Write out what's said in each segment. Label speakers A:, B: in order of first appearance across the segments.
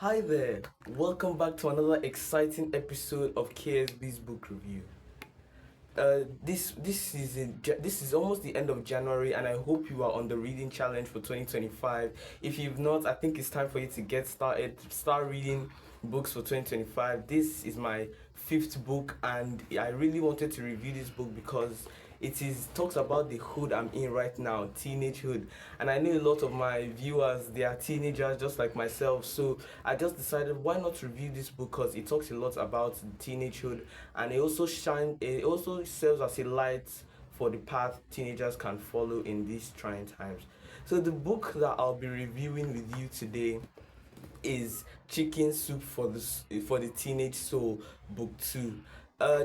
A: Hi there, welcome back to another exciting episode of KSB's book review. This is almost the end of January, and I hope you are on the reading challenge for 2025. If you've not, I think it's time for you to get started. Start reading books for 2025. This is my fifth book, and I really wanted to review this book because it is talks about the hood I'm in right now, teenagehood. And I know a lot of my viewers, they are teenagers just like myself. So I just decided why not review this book because it talks a lot about teenagehood, and it also serves as a light for the path teenagers can follow in these trying times. So the book that I'll be reviewing with you today is Chicken Soup for the Teenage Soul, Book 2.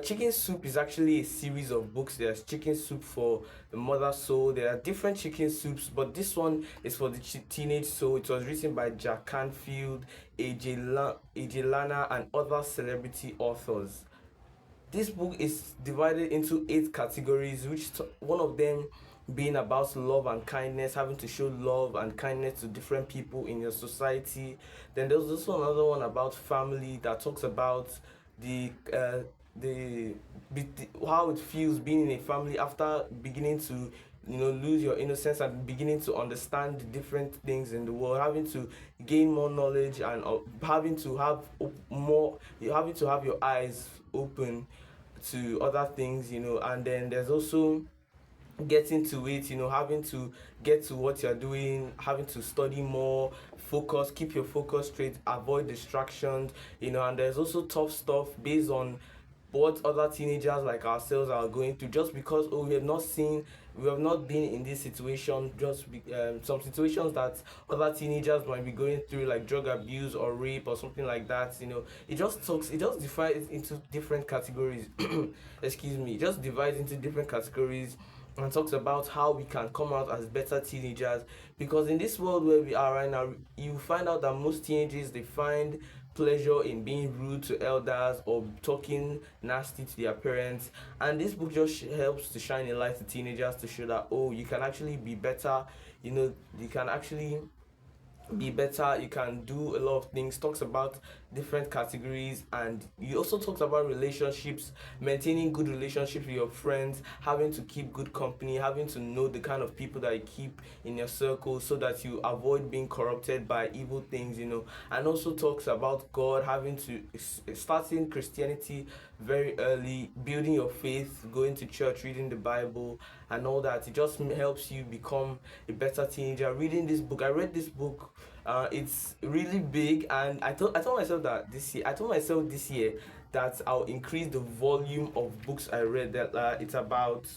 A: Chicken Soup is actually a series of books. There's Chicken Soup for the Mother Soul. There are different chicken soups, but this one is for the teenage soul. It was written by Jack Canfield, AJ Lana, and other celebrity authors. This book is divided into 8 categories, one of them being about love and kindness, having to show love and kindness to different people in your society. Then there's also another one about family that talks about the uh, the, how it feels being in a family after beginning to lose your innocence and beginning to understand the different things in the world, having to gain more knowledge and having to have more, having to have your eyes open to other things, and then there's also getting to it, having to get to what you're doing, having to study more, focus, keep your focus straight, avoid distractions, and there's also tough stuff based on what other teenagers like ourselves are going through, just because we have not been in this situation, some situations that other teenagers might be going through, like drug abuse or rape or something like that. It just divides into different categories. Excuse me, it just divides into different categories and talks about how we can come out as better teenagers, because in this world where we are right now, you find out that most teenagers, they find pleasure in being rude to elders or talking nasty to their parents. And this book just helps to shine a light to teenagers to show that, oh, you can actually be better. You can actually be better, you can do a lot of things. Talks about different categories, and you also talks about relationships, maintaining good relationships with your friends, having to keep good company, having to know the kind of people that you keep in your circle so that you avoid being corrupted by evil things. And also talks about God, having to starting Christianity very early, building your faith, going to church, reading the Bible, and all that. It just helps you become a better teenager. Reading this book, I read this book. It's really big, and I told myself that this year that I'll increase the volume of books I read. That it's about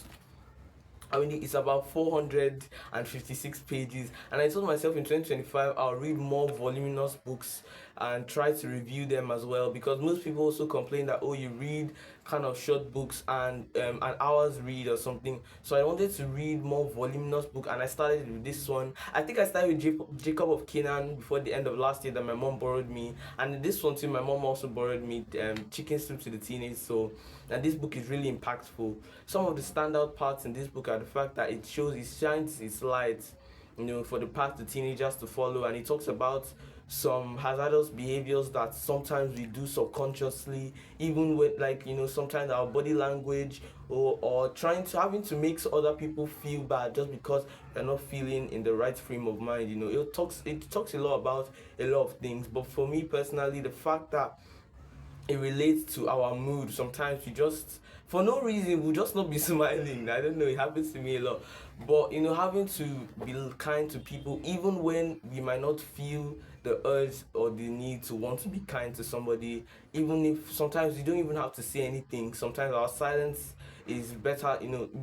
A: 456 pages, and I told myself in 2025 I'll read more voluminous books and try to review them as well, because most people also complain that, oh, you read kind of short books and an hour's read or something. So I wanted to read more voluminous book, and I started with this one. I think I started with Jacob of Canaan before the end of last year, that my mom borrowed me, and this one too my mom also borrowed me, Chicken Soup to the Teenage Soul. And this book is really impactful. Some of the standout parts in this book are the fact that it shines its light, for the path to teenagers to follow, and it talks about some hazardous behaviors that sometimes we do subconsciously, even with, like, sometimes our body language, or having to make other people feel bad just because they're not feeling in the right frame of mind. It talks a lot about a lot of things, but for me personally, the fact that it relates to our mood. Sometimes we just, for no reason, we'll just not be smiling. I don't know, it happens to me a lot. But having to be kind to people, even when we might not feel the urge or the need to want to be kind to somebody, even if sometimes you don't even have to say anything. Sometimes our silence is better,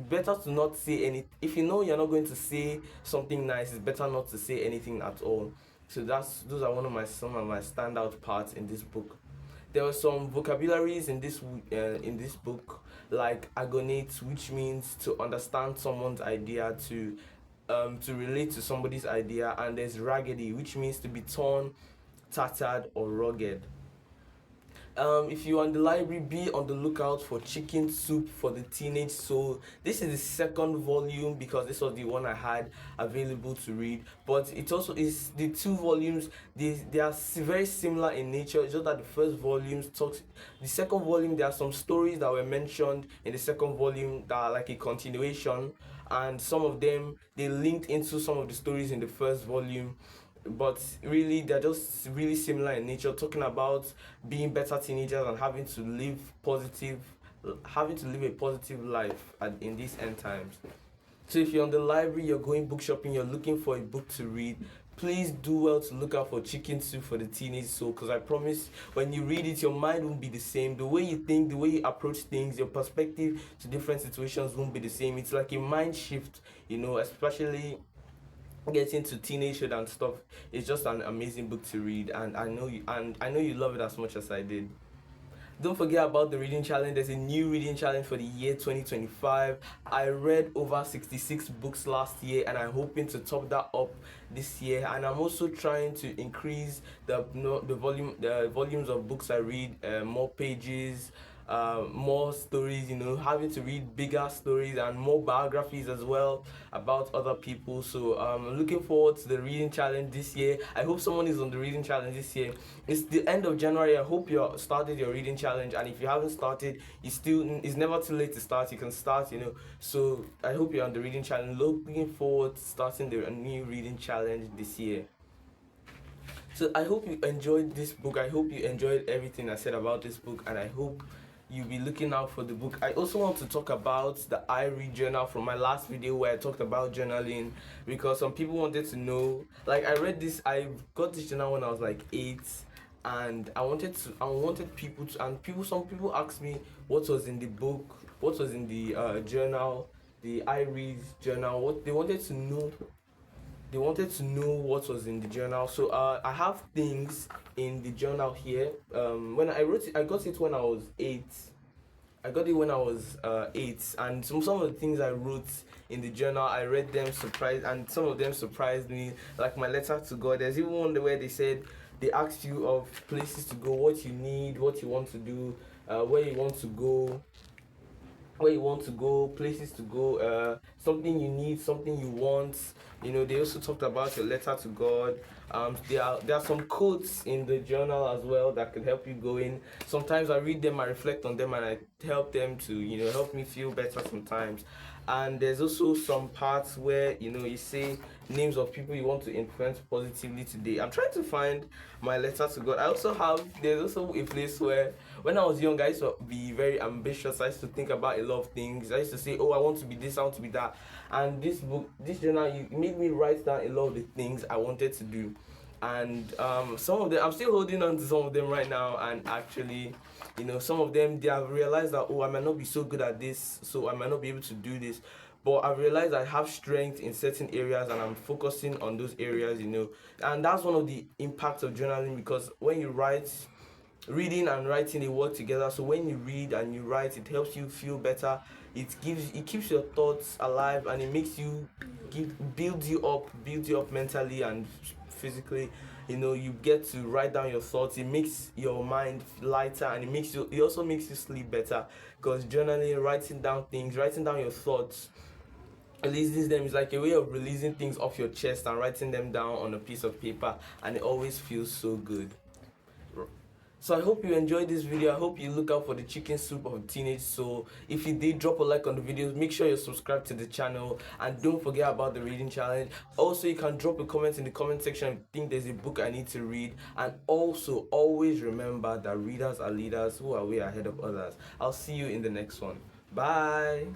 A: better to not say anything. If you know you're not going to say something nice, it's better not to say anything at all. So those are some of my standout parts in this book. There were some vocabularies in this book, like agonate, which means to understand someone's idea, to relate to somebody's idea, and there's raggedy, which means to be torn, tattered, or rugged. If you're on the library, be on the lookout for Chicken Soup for the Teenage Soul. This is the second volume because this was the one I had available to read. But it also is the two volumes. They are very similar in nature. It's just that the first volume talks. The second volume, there are some stories that were mentioned in the second volume that are like a continuation, and some of them they linked into some of the stories in the first volume, but really they're just really similar in nature, talking about being better teenagers and having to live a positive life in these end times. So if you're on the library, you're going book shopping, you're looking for a book to read, please do well to look out for Chicken Soup for the Teenage Soul, because I promise when you read it, your mind won't be the same. The way you think, the way you approach things, your perspective to different situations won't be the same. It's like a mind shift, especially getting to teenagehood and stuff. It's just an amazing book to read, and I know you love it as much as I did. Don't forget about the reading challenge. There's a new reading challenge for the year 2025. I read over 66 books last year, and I'm hoping to top that up this year. And I'm also trying to increase the volumes of books I read, more pages, more stories, having to read bigger stories and more biographies as well about other people. So I'm looking forward to the reading challenge this year. I hope someone is on the reading challenge this year. It's the end of January. I hope you started your reading challenge, and if you haven't started, it's never too late to start. You can start, So I hope you're on the reading challenge. Looking forward to starting the new reading challenge this year. So I hope you enjoyed this book. I hope you enjoyed everything I said about this book, and I hope you'll be looking out for the book. I also want to talk about the I Read journal from my last video where I talked about journaling, because some people wanted to know. Like, I got this journal when I was like 8, and I wanted people to, and some people asked me what was in the book, what was in the journal, the I Read journal. What they wanted to know. They wanted to know what was in the journal. So I have things in the journal here. When I wrote it, I got it when I was 8. I got it when I was 8, and some of the things I wrote in the journal, I read them surprised, and some of them surprised me. Like my letter to God. There's even one where they asked you of places to go, what you need, what you want to do, where you want to go, places to go, something you need, something you want. They also talked about your letter to God. There are some quotes in the journal as well that can help you go in. Sometimes I read them, I reflect on them, and I help them to help me feel better sometimes. And there's also some parts where you say names of people you want to influence positively today. I'm trying to find my letter to God. There's also a place where when I was young, I used to be very ambitious. I used to think about a lot of things. I used to say, oh, I want to be this, I want to be that. And this journal, you made me write down a lot of the things I wanted to do. And some of them, I'm still holding on to some of them right now. And actually, some of them, they have realized that, oh, I might not be so good at this, so I might not be able to do this. But I've realized I have strength in certain areas, and I'm focusing on those areas, And that's one of the impacts of journaling, because when you write, reading and writing, they work together. So when you read and you write, it helps you feel better. It keeps your thoughts alive, and it makes you builds you up mentally and physically. You get to write down your thoughts. It makes your mind lighter, and it also makes you sleep better, because journaling, writing down your thoughts, releasing them is like a way of releasing things off your chest and writing them down on a piece of paper, and it always feels so good. So I hope you enjoyed this video. I hope you look out for the Chicken Soup of Teenage Soul. If you did, drop a like on the video. Make sure you're subscribed to the channel, and don't forget about the reading challenge. Also, you can drop a comment in the comment section if you think there's a book I need to read. And also, always remember that readers are leaders who are way ahead of others. I'll see you in the next one. Bye.